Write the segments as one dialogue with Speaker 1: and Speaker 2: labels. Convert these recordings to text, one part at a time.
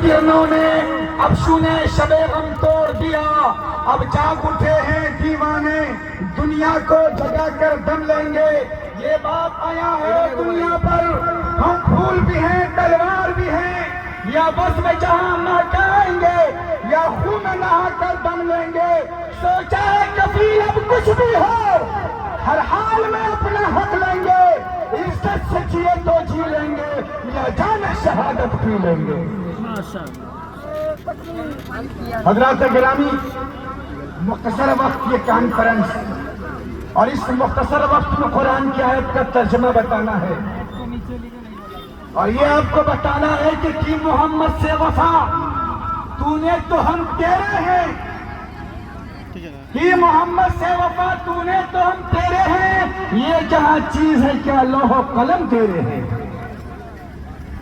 Speaker 1: کرنوں نے افشونے شب غم توڑ دیا، اب جاگ اٹھے ہیں دیوانے، دنیا کو جگا کر دم لیں گے۔ یہ بات آیا ہے دنیا پر، ہم پھول بھی ہیں تلوار بھی ہیں، یا بس میں جہاں مہکائیں گے یا خون میں نہا کر دم لیں گے۔ سوچا ہے کبھی اب کچھ بھی ہو، ہر حال میں اپنا حق لیں گے، عزت سے جیے تو جی لیں گے یا جان شہادت پی لیں گے۔ حضرات گرامی، مختصر وقت یہ کانفرنس اور اس مختصر وقت میں قرآن کی آیت کا ترجمہ بتانا ہے، اور یہ آپ کو بتانا ہے کہ کی محمد سے وفا، تو نے تو ہم تیرے ہیں، کی محمد سے وفا تو نے تو ہم تیرے ہیں، یہ جہاں چیز ہے کیا لوح و قلم تیرے ہیں۔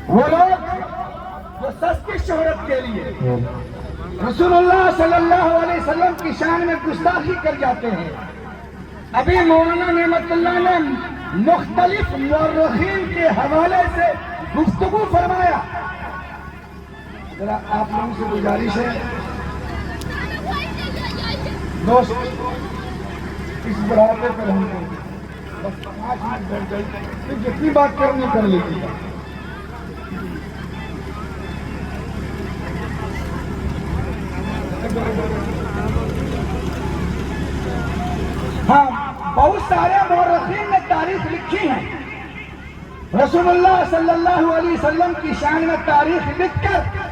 Speaker 1: وہ لوگ جو سستی شہرت کے لیے رسول اللہ صلی اللہ علیہ وسلم کی شان میں گستاخی کر جاتے ہیں، ابھی مولانا نعمت اللہ نے مختلف مورخین کے حوالے سے گفتگو فرمایا۔ ذرا آپ لوگوں سے گزارش ہے دوست، اس براتے پر ہم کو بس 5 منٹ بیٹھ جائیے، جتنی بات کرنی کر لیجیے گا۔ ہاں، بہت سارے مورخین نے تاریخ لکھی ہے، رسول اللہ صلی اللہ علیہ وسلم کی شان میں تاریخ لکھ کر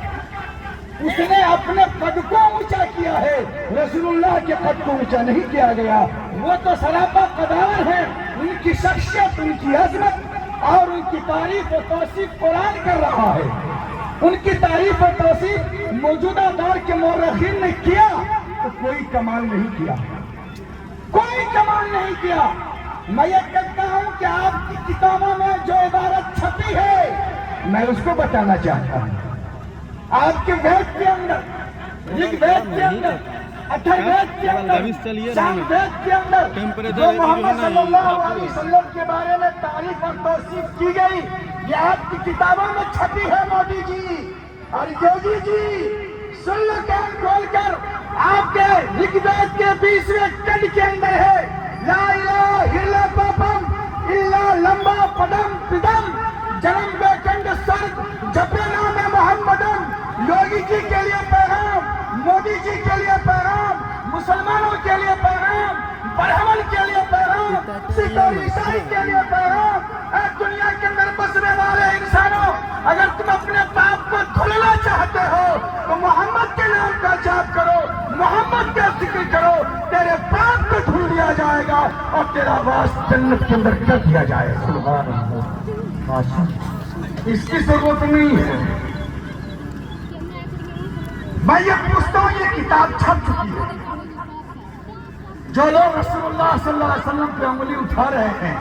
Speaker 1: اس نے اپنے قد کو اونچا کیا ہے، رسول اللہ کے قد کو اونچا نہیں کیا گیا۔ وہ تو سراپا قدار ہے، ان کی شخصیت، ان کی عظمت اور ان کی تعریف و توصیف قرآن کر رہا ہے۔ ان کی تعریف و توصیف موجودہ دور کے مورخین نے کیا تو کوئی کمال نہیں کیا، کوئی کمال نہیں کیا۔ میں یہ کہتا ہوں کہ آپ کی کتابوں میں جو عبارت چھپی ہے میں اس کو بتانا چاہتا ہوں۔ آپ کے وید کے اندر، رگ وید کے اندر، اتھر وید کے اندر، سام وید کے اندر جو محمد صلی اللہ علیہ وسلم کے بارے میں تعریف اور توصیف کی گئی، یہ آپ کی کتابوں میں چھپی ہے مودی جی اور یوگی جی۔ سن لو کان کھول کر، آپ کے رگ وید کے 20ویں کنڈ کے اندر ہے لا الہ الا پاپم الا لمبا پدم پدم جنم بے کنڈ سرد جپے نام محمدم۔ یوگی جی کے لیے پیغام، مودی جی کے لیے پیغام، مسلمانوں کے لیے پیغام، برہمن کے لیے پیغام، سکھ اور عیسائی کے لیے پیغام۔ اے دنیا کے اندر بسنے والے انسانوں، اگر تم اپنے پاپ کو دھلنا چاہتے ہو تو محمد کے نام کا جپ کرو، محمد کا ذکر کرو، تیرے پاپ کو دھل دیا جائے گا اور تیرا واسطہ جنت کے اندر کر دیا جائے گا۔ سبحان اللہ، اس کی ضرورت نہیں ہے۔ میں یہ پوچھتا ہوں، یہ کتاب چھپ چکی ہے، جو لوگ رسول اللہ صلی اللہ علیہ وسلم پہ انگلی اٹھا رہے ہیں،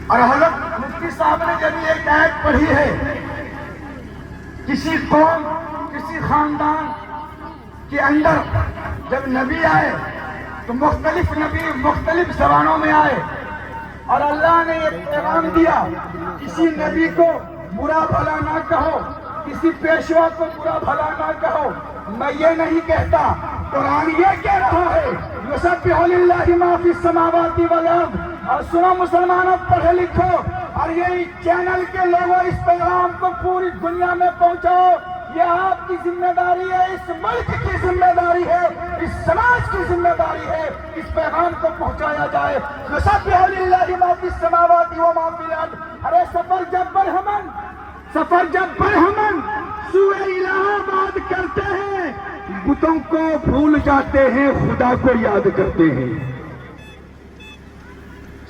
Speaker 1: اور حضرت مفتی صاحب نے جب ایک آیت پڑھی ہے، کسی قوم، کسی خاندان کے اندر جب نبی آئے تو مختلف نبی مختلف زبانوں میں آئے، اور اللہ نے یہ پیغام دیا، کسی نبی کو برا بھلا نہ کہو، کسی پیشوا کو برا بھلا نہ کہو۔ میں یہ نہیں کہتا، قرآن یہ کہہ رہا ہے یسبح للہ ما فی السماوات والارض۔ اور سنو مسلمانوں، پڑھے لکھو، اور یہ چینل کے لوگوں اس پیغام کو پوری دنیا میں پہنچاؤ۔ یہ آپ کی ذمہ داری ہے، اس ملک کی ذمہ داری ہے، اس سماج کی ذمہ داری ہے، اس پیغام کو پہنچایا جائے۔ یسبح للہ ما فی السماوات وما فی الارض۔ ارے سفر جب برہمن سوئے الہ آباد کرتے ہیں، بتوں کو بھول جاتے ہیں، خدا کو یاد کرتے ہیں۔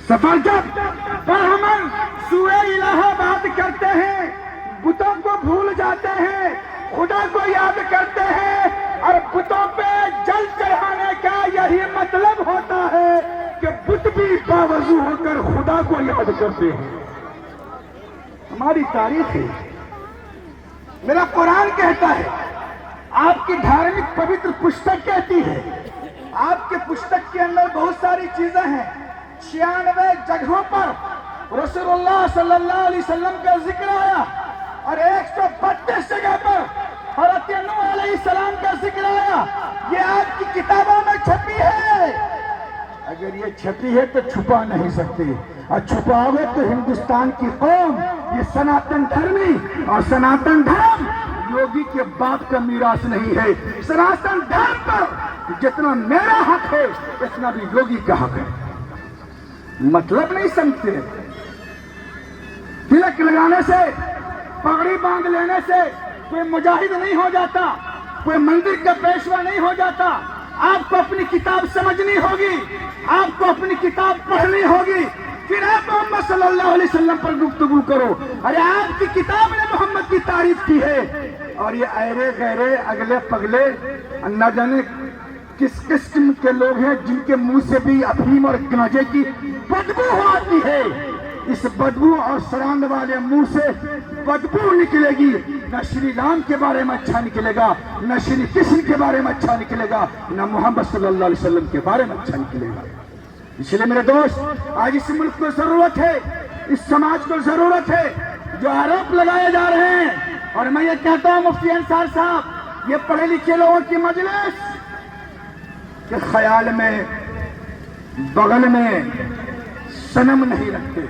Speaker 1: سفر جب برہمن سوئے الہ آباد کرتے ہیں، بتوں کو بھول جاتے ہیں، خدا کو یاد کرتے ہیں، اور بتوں پہ جل چڑھانے کا یہی مطلب ہوتا ہے کہ بت بھی باوضو ہو کر خدا کو یاد کرتے ہیں۔ ہماری تاریخ ہے، میرا قرآن کہتا ہے، آپ کی دھارمک پوتر پستک کہتی ہے، آپ کے پستک کے اندر بہت ساری چیزیں ہیں۔ 96 جگہوں پر رسول اللہ صلی اللہ علیہ وسلم کا ذکر آیا، اور 132 جگہ پر السلام کا ذکر آیا، یہ آپ کی کتابوں میں چھپی ہے۔ اگر یہ چھپی ہے تو چھپا نہیں سکتے، اور چھپاؤ گے تو ہندوستان کی قوم، یہ سناتن دھرمی، اور سناتن دھرم یوگی کے باپ کا میراث نہیں ہے۔ سناتن دھرم پر جتنا میرا حق ہے اتنا بھی یوگی کا حق ہے۔ مطلب نہیں سمجھتے، تلک لگانے سے، پگڑی باندھ لینے سے کوئی مجاہد نہیں ہو جاتا، کوئی مندر کا پیشوا نہیں ہو جاتا۔ آپ کو اپنی کتاب سمجھنی ہوگی، آپ کو اپنی کتاب پڑھنی ہوگی، پھر آپ محمد صلی اللہ علیہ وسلم پر گفتگو کرو۔ ارے آپ کی کتاب نے محمد کی تعریف کی ہے، اور یہ ایرے غیرے اگلے پگلے نہ جانے کس قسم کے لوگ ہیں جن کے منہ سے بھی افہیم اور گانجے کی بدبو آتی ہے۔ اس بدبو اور سرانگ والے منہ سے بدبو نکلے گی، نہ شری رام کے بارے میں اچھا نکلے گا، نہ شری کرشن کے بارے میں اچھا نکلے گا، نہ محمد صلی اللہ علیہ وسلم کے بارے میں اچھا نکلے گا۔ اس لیے میرے دوست، آج اس ملک کو ضرورت ہے، اس سماج کو ضرورت ہے، جو آروپ لگائے جا رہے ہیں، اور میں یہ کہتا ہوں مفتی انصار صاحب، یہ پڑھے لکھے لوگوں کی مجلس کہ خیال میں بغل میں صنم نہیں رکھتے۔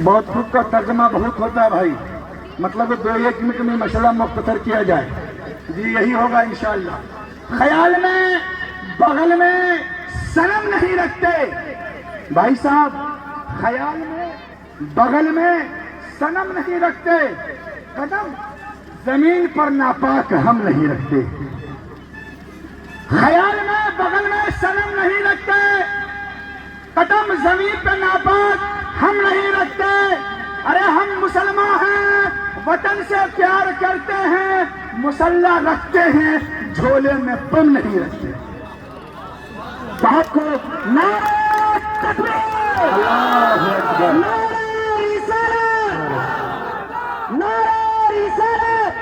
Speaker 1: بہت خوب کا ترجمہ بہت ہوتا ہے بھائی، مطلب 2-1 منٹ میں مسئلہ مختصر کیا جائے، جی یہی ہوگا انشاءاللہ۔ خیال میں بغل میں صنم نہیں رکھتے بھائی صاحب، خیال میں بغل میں صنم نہیں رکھتے، قدم زمین پر ناپاک ہم نہیں رکھتے۔ خیال میں بغل میں صنم نہیں رکھتے، قدم زمین پہ ناپاک ہم نہیں رکھتے۔ ارے ہم مسلمان ہیں، وطن سے پیار کرتے ہیں، مسلح رکھتے ہیں، جھولے میں بم نہیں رکھتے۔ بات کو نعرہ تکبیر، اللہ اکبر، نعرہ رسالت، نعرہ رسالت،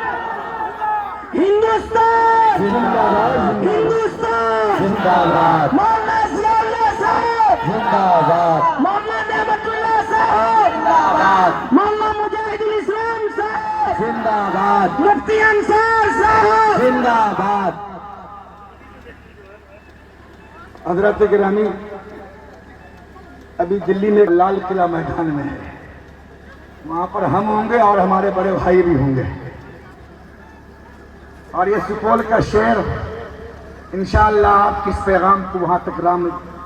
Speaker 1: ہندوستان زندہ باد، ہندوستان زندہ باد، مولانا ضیاء اللہ صاحب زندہ باد، مولانا نعمت اللہ صاحب زندہ باد، مولانا مجاہد الاسلام صاحب زندہ باد، مفتی انصار صاحب زندہ باد۔ حضرات گرامی، ابھی دلی میں لال قلعہ میدان میں ہے، وہاں پر ہم ہوں گے اور ہمارے بڑے بھائی بھی ہوں گے، اور یہ سپول کا شعر انشاءاللہ آپ کس پیغام کو وہاں تک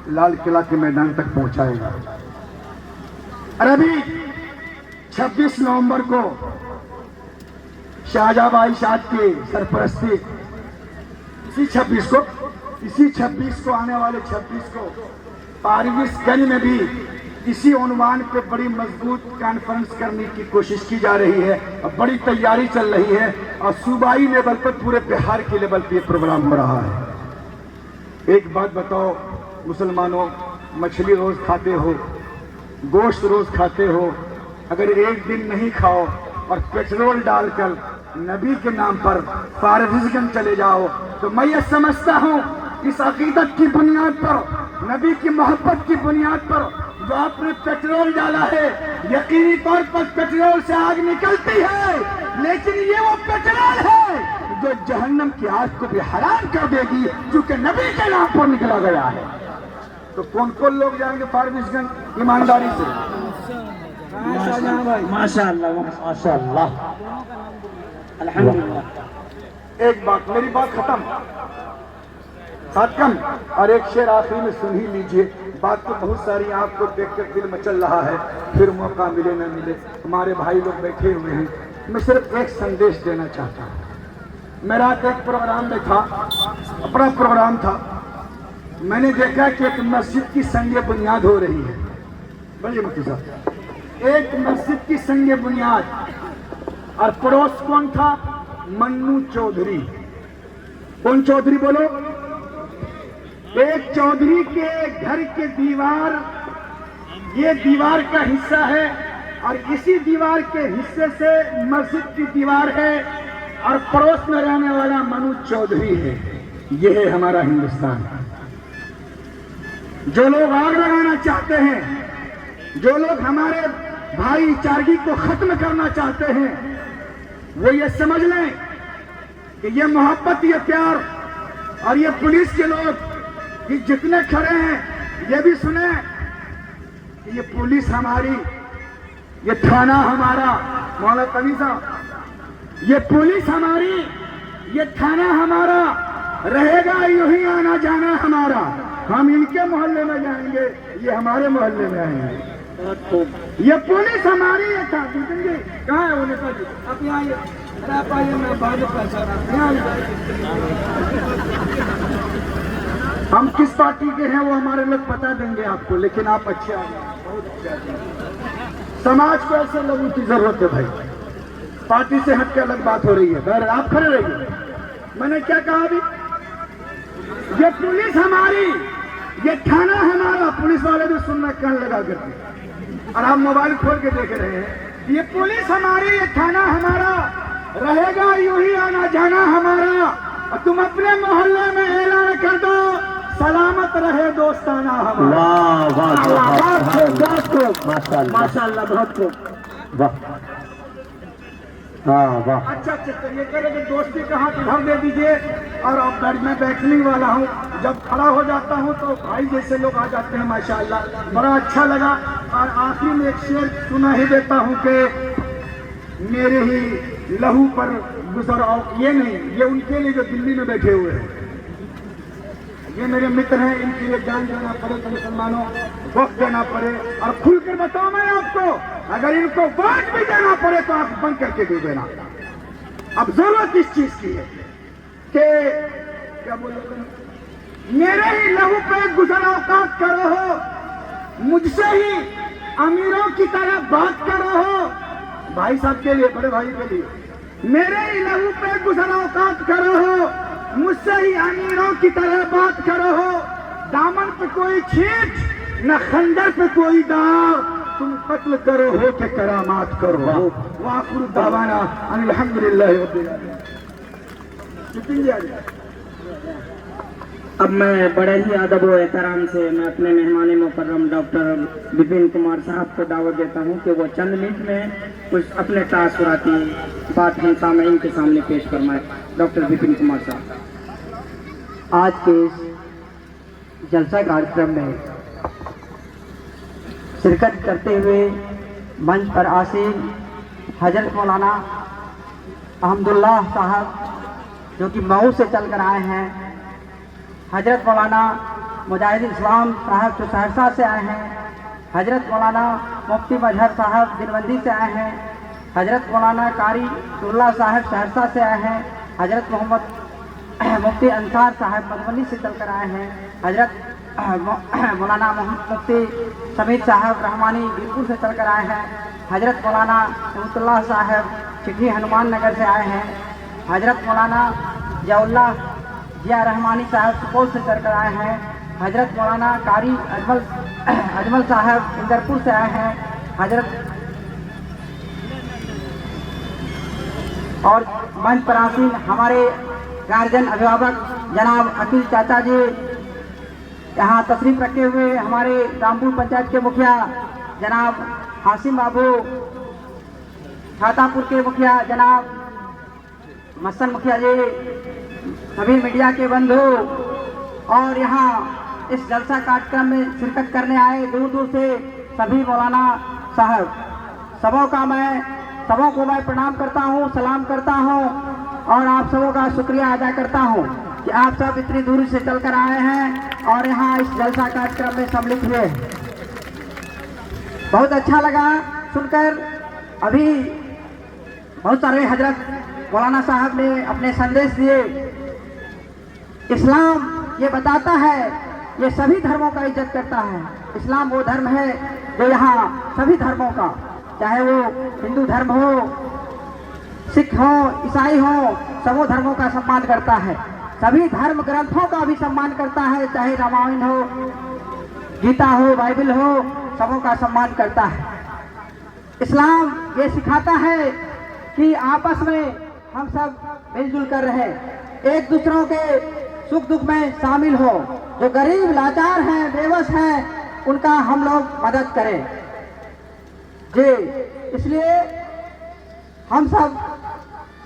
Speaker 1: لال قلعہ کے میدان تک پہنچائے گا۔ اور ابھی 26 نومبر کو شاہجہاں بائی شاد کی سرپرستی، اسی 26 کو آنے والے 26 کو پارویس گنج میں بھی اسی عنوان پہ بڑی مضبوط کانفرنس کرنے کی کوشش کی جا رہی ہے، اور بڑی تیاری چل رہی ہے، اور صوبائی لیول پر پورے بہار کے لیول پہ یہ پروگرام ہو رہا ہے۔ ایک بات بتاؤ مسلمانوں، مچھلی روز کھاتے ہو، گوشت روز کھاتے ہو، اگر ایک دن نہیں کھاؤ اور پیٹرول ڈال کر نبی کے نام پر پارویس گنج چلے جاؤ، تو میں یہ سمجھتا ہوں اس عقیدت کی بنیاد پر، نبی کی محبت کی بنیاد پر جو آپ نے پیٹرول ڈالا ہے، یقینی طور پر پیٹرول سے آگ نکلتی ہے، لیکن یہ وہ پیٹرول ہے جو جہنم کی آگ کو بھی حرام کر دے گی، کیونکہ نبی کے نام پر نکلا گیا ہے۔ تو کون کون لوگ جائیں گے پارویس گنج ایمانداری سے؟
Speaker 2: ماشاءاللہ ماشاءاللہ الحمدللہ۔
Speaker 1: ایک بات، میری بات ختم، اور ایک شعر آخری میں سن ہی لیجئے، بات تو بہت ساری آپ کو دیکھ کر دل مچل رہا ہے، پھر موقع ملے نہ ملے، ہمارے بھائی لوگ بیٹھے ہوئے ہیں، میں صرف ایک سندیش دینا چاہتا ہوں۔ میں رات ایک پروگرام میں تھا، اپنا پروگرام تھا، میں نے دیکھا کہ ایک مسجد کی سنگ بنیاد ہو رہی ہے، بڑی مفتی صاحب، ایک مسجد کی سنگ بنیاد، اور پڑوس کون تھا؟ منو چودھری۔ کون چودھری بولو؟ ایک چودھری کے گھر کے دیوار، یہ دیوار کا حصہ ہے، اور اسی دیوار کے حصے سے مسجد کی دیوار ہے، اور پڑوس میں رہنے والا منو چودھری ہے۔ یہ ہے ہمارا ہندوستان۔ جو لوگ آگ لگانا چاہتے ہیں، جو لوگ ہمارے بھائی چارگی کو ختم کرنا چاہتے ہیں، وہ یہ سمجھ لیں کہ یہ محبت، یہ پیار اور یہ پولیس کے لوگ یہ جتنے کھڑے ہیں یہ بھی سنیں کہ یہ پولیس ہماری، یہ تھانہ ہمارا، مولانا قوی صاحب، یہ پولیس ہماری، یہ تھانہ ہمارا رہے گا، یوں ہی آنا جانا ہمارا۔ ہم ان کے محلے میں جائیں گے، یہ ہمارے محلے میں آئیں گے۔ یہ پولیس ہماری ہے۔ کہاں ہے وہ نیتا جی؟ آپ یہاں آئیے، آپ آئیے، میں بعد میں پیسہ یہاں ہم کس پارٹی کے ہیں وہ ہمارے لوگ بتا دیں گے آپ کو، لیکن آپ اچھے آ گئے، بہت اچھے آ گئے۔ سماج کو ایسے لوگوں کی ضرورت ہے بھائی، پارٹی سے ہٹ کے الگ بات ہو رہی ہے۔ بہر آپ کھڑے رہیے۔ میں نے کیا کہا ابھی؟ یہ پولیس ہماری، یہ تھانہ ہمارا۔ پولیس والے بھی سننا کان لگا کرتے، اور آپ موبائل کھول کے دیکھ رہے ہیں۔ یہ پولیس ہماری، یہ تھانہ ہمارا رہے گا، یوں ہی آنا جانا ہمارا۔ اور تم اپنے محلے میں اعلان کر دو، سلامت رہے دوستانہ ہمارا۔
Speaker 2: واہ واہ
Speaker 1: ماشاء اللہ، بہت خوب۔
Speaker 2: واہ، ہاں واہ،
Speaker 1: اچھا اچھا، یہ کرے کہ دوستی کا ہاتھ ادھر دے دیجئے، اور اب میں بیٹھنے والا ہوں۔ جب کھڑا ہو جاتا ہوں تو بھائی جیسے لوگ آ جاتے ہیں، ماشاءاللہ بڑا اچھا لگا۔ اور آخری میں ایک شعر سنا ہی دیتا ہوں کہ میرے ہی لہو پر گزر آؤ۔ یہ نہیں، یہ ان کے لیے جو دلی میں بیٹھے ہوئے ہیں، یہ میرے متر ہیں، ان کے لیے جان دینا پڑے تو مسلمانوں وقت دینا پڑے۔ اور کھل کر بتاؤں میں آپ کو، اگر ان کو ووٹ بھی دینا پڑے تو آپ بند کر کے دے دینا۔ اب ضرورت اس چیز کی ہے کہ کیا بولے، میرے ہی لہو پہ گزر اوقات کرو ہو، مجھ سے ہی امیروں کی طرح بات کرو ہو۔ بھائی صاحب کے لیے، بڑے بھائی کے لیے، میرے ہی لہو پہ گزر اوقات کرو ہو، مجھ سے ہی امیروں کی طرح بات کرو ہو۔ دامن پہ کوئی چھینٹ نہ خنجر پہ کوئی داغ، تم قتل کرو ہو کہ کرامات کرو ہو۔ وآخر دعوانا ان الحمدللہ رب العالمین۔
Speaker 2: اب میں بڑے ہی ادب و احترام سے میں اپنے مہمان مکرم ڈاکٹر بپن کمار صاحب کو دعوت دیتا ہوں کہ وہ چند منٹ میں کچھ اپنے تاثراتی بات ہم سامعین کے سامنے پیش فرمائے۔ ڈاکٹر بپن کمار صاحب۔
Speaker 3: آج کے اس جلسہ کارکرم میں شرکت کرتے ہوئے منچ پر آسین حضرت مولانا احمداللہ صاحب جو کہ مئو سے چل کر آئے ہیں، حضرت مولانا مجاہد اسلام صاحب جو سہرسہ سے آئے ہیں، حضرت مولانا مفتی مظہر صاحب دلبندی سے آئے ہیں، حضرت مولانا قاری اللہ صاحب سہرسہ سے آئے ہیں، حضرت محمد مفتی انصار صاحب مدھوبنی سے چل کر آئے ہیں، حضرت مولانا مفتی سمیر صاحب رحمانی بیرپور سے چل کر آئے ہیں، حضرت مولانا رحمت اللہ صاحب چٹھی ہنومان نگر سے آئے ہیں، حضرت مولانا ضیاء اللہ ضیاء رحمانی صاحب سپول سے چل کر آئے ہیں، حضرت مولانا قاری اجمل صاحب اندرپور سے آئے ہیں، حضرت اور منچ پر آسین ہمارے گارجن ابھیبھاوک جناب عقیل چاچا جی، یہاں تشریف رکھے ہوئے ہمارے رامپور پنچایت کے مکھیا جناب حاسم بابو، چھاتا پور کے مکھیا جناب مسن مکھیا جی، سبھی میڈیا کے بندھو اور یہاں اس جلسہ کارکرم میں شرکت کرنے آئے دور دور سے سبھی مولانا صاحب، سبوں کو میں پرنام کرتا ہوں، سلام کرتا ہوں اور آپ سبوں کا شکریہ ادا کرتا ہوں کہ آپ سب اتنی دوری سے چل کر آئے ہیں اور یہاں اس جلسہ کارکرم میں شامل ہوئے۔ بہت اچھا لگا سن کر۔ ابھی بہت سارے حضرت مولانا صاحب نے اپنے سندیش دیے۔ اسلام یہ بتاتا ہے، یہ سبھی دھرموں کا عزت کرتا ہے۔ اسلام وہ دھرم ہے جو یہاں سبھی دھرموں کا، چاہے وہ ہندو دھرم ہو، سکھ ہو، عیسائی ہو، سبوں دھرموں کا سمان کرتا ہے۔ سبھی دھرم گرنتھوں کا بھی سمان کرتا ہے، چاہے رامائن ہو، گیتا ہو، بائبل ہو، سبوں کا سمان کرتا ہے۔ اسلام یہ سکھاتا ہے کہ آپس میں ہم سب مل جل کر رہیں، ایک دوسروں کے سکھ دکھ میں شامل ہو، جو غریب لاچار ہیں، بے بس ہیں، ان کا ہم لوگ مدد کریں۔ جی، اس لیے ہم سب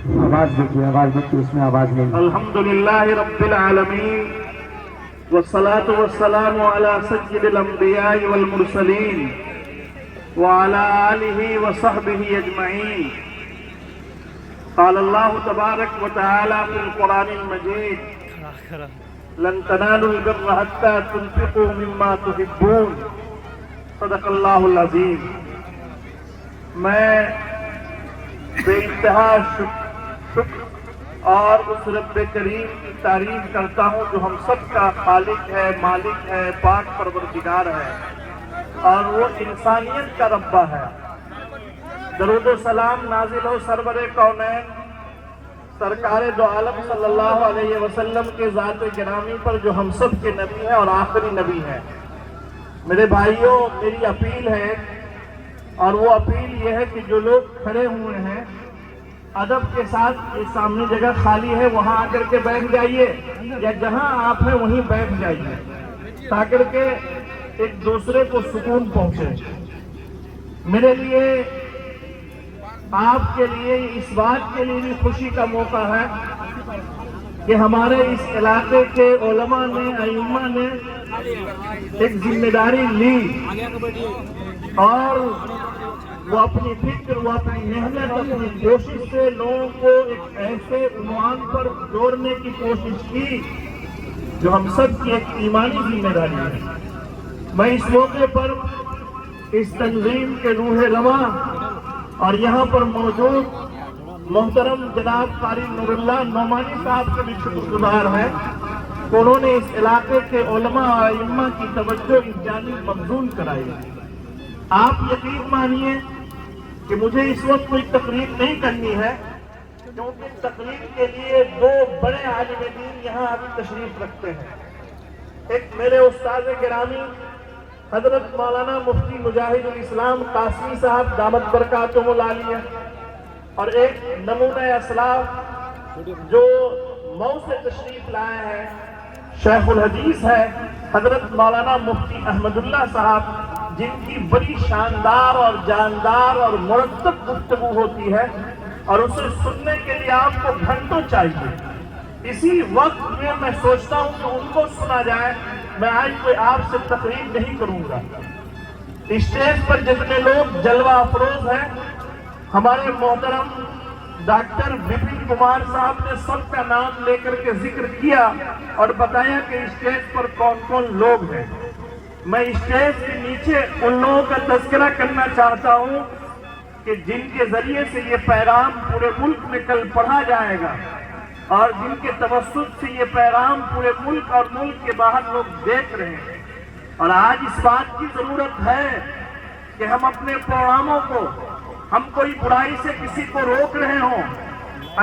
Speaker 1: آواز دیکھیے اس میں آواز نہیں.
Speaker 4: الحمدللہ رب العالمین والصلاة والسلام على سید الانبیاء والمرسلین وعلى آلہ وصحبہ اجمعین. قال اللہ تبارک وتعالی فی القرآن المجید لن تنالوا البر حتى تنفقوا مما تحبون. صدق اللہ العظیم. میں بے انتہا شکر اور اس رب کریم کی تعریف کرتا ہوں جو ہم سب کا خالق ہے، مالک ہے، پاک پروردگار ہے اور وہ انسانیت کا ربہ ہے. درود و سلام نازل ہو سرور کونین سرکار دو عالم صلی اللہ علیہ وسلم کے ذات گرامی پر جو ہم سب کے نبی ہیں اور آخری نبی ہیں. میرے بھائیوں، میری اپیل ہے اور وہ اپیل یہ ہے کہ جو لوگ کھڑے ہوئے ہیں ادب کے ساتھ، یہ سامنے جگہ خالی ہے وہاں آ کر کے بیٹھ جائیے یا جہاں آپ ہیں وہیں بیٹھ جائیے تاکہ کہ ایک دوسرے کو سکون پہنچے. میرے لیے آپ کے لیے اس بات کے لیے بھی خوشی کا موقع ہے کہ ہمارے اس علاقے کے علماء نے، ائمہ نے ایک ذمہ داری لی اور وہ اپنی فکر، وہ اپنی محنت، اپنی کوشش سے لوگوں کو ایک ایسے عنوان پر جوڑنے کی کوشش کی جو ہم سب کی ایک ایمانی ذمہ داری ہے. میں اس موقع پر اس تنظیم کے روح رواں اور یہاں پر موجود محترم جناب قاری نور اللہ نعمانی صاحب کے بھی شکر گزار ہیں کہ انہوں نے اس علاقے کے علماء اور ائمہ کی توجہ اس جانب مبذول کرائی. آپ یقین مانیے کہ مجھے اس وقت کوئی تقریر نہیں کرنی ہے کیونکہ تقریر کے لیے دو بڑے عالم دین یہاں ابھی تشریف رکھتے ہیں. ایک میرے استاد گرامی حضرت مولانا مفتی مجاہد الاسلام قاسمی صاحب دامت برکاتہم العالیہ اور ایک نمونہ اسلاف جو مئو سے تشریف لائے ہیں شیخ الحدیث ہے حضرت مولانا مفتی احمد اللہ صاحب، جن کی بڑی شاندار اور جاندار اور مرتب گفتگو ہوتی ہے اور اسے سننے کے لیے آپ کو گھنٹوں چاہیے. اسی وقت میں سوچتا ہوں کہ ان کو سنا جائے. میں آج کوئی آپ سے تقریر نہیں کروں گا. اسٹیج پر جتنے لوگ جلوہ افروز ہیں ہمارے محترم ڈاکٹر بپن کمار صاحب نے سب کا نام لے کر کے ذکر کیا اور بتایا کہ اسٹیج پر کون کون لوگ ہیں. میں اسٹیج کے نیچے ان لوگوں کا تذکرہ کرنا چاہتا ہوں کہ جن کے ذریعے سے یہ پیغام پورے ملک میں کل پڑھا جائے گا اور جن کے توسط سے یہ پیغام پورے ملک اور ملک کے باہر لوگ دیکھ رہے ہیں. اور آج اس بات کی ضرورت ہے کہ ہم اپنے پروگراموں کو، ہم کوئی برائی سے کسی کو روک رہے ہوں،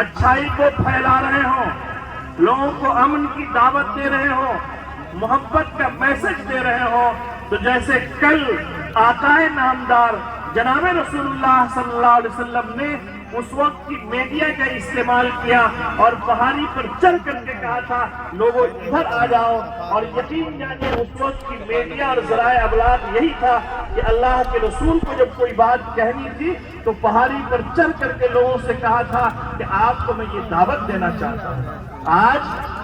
Speaker 4: اچھائی کو پھیلا رہے ہوں، لوگوں کو امن کی دعوت دے رہے ہوں، محبت کا میسج دے رہے ہوں، تو جیسے کل آقا نامدار جناب رسول اللہ صلی اللہ علیہ وسلم نے اس وقت کی میڈیا کا استعمال کیا اور پہاڑی پر چڑھ کر کے کہا تھا لوگوں ادھر آ جاؤ، اور یقین جانیے اس وقت کی میڈیا اور ذرائع ابلاغ یہی تھا کہ اللہ کے رسول کو جب کوئی بات کہنی تھی تو پہاڑی پر چڑھ کر کے لوگوں سے کہا تھا کہ آپ کو میں یہ دعوت دینا چاہتا ہوں. آج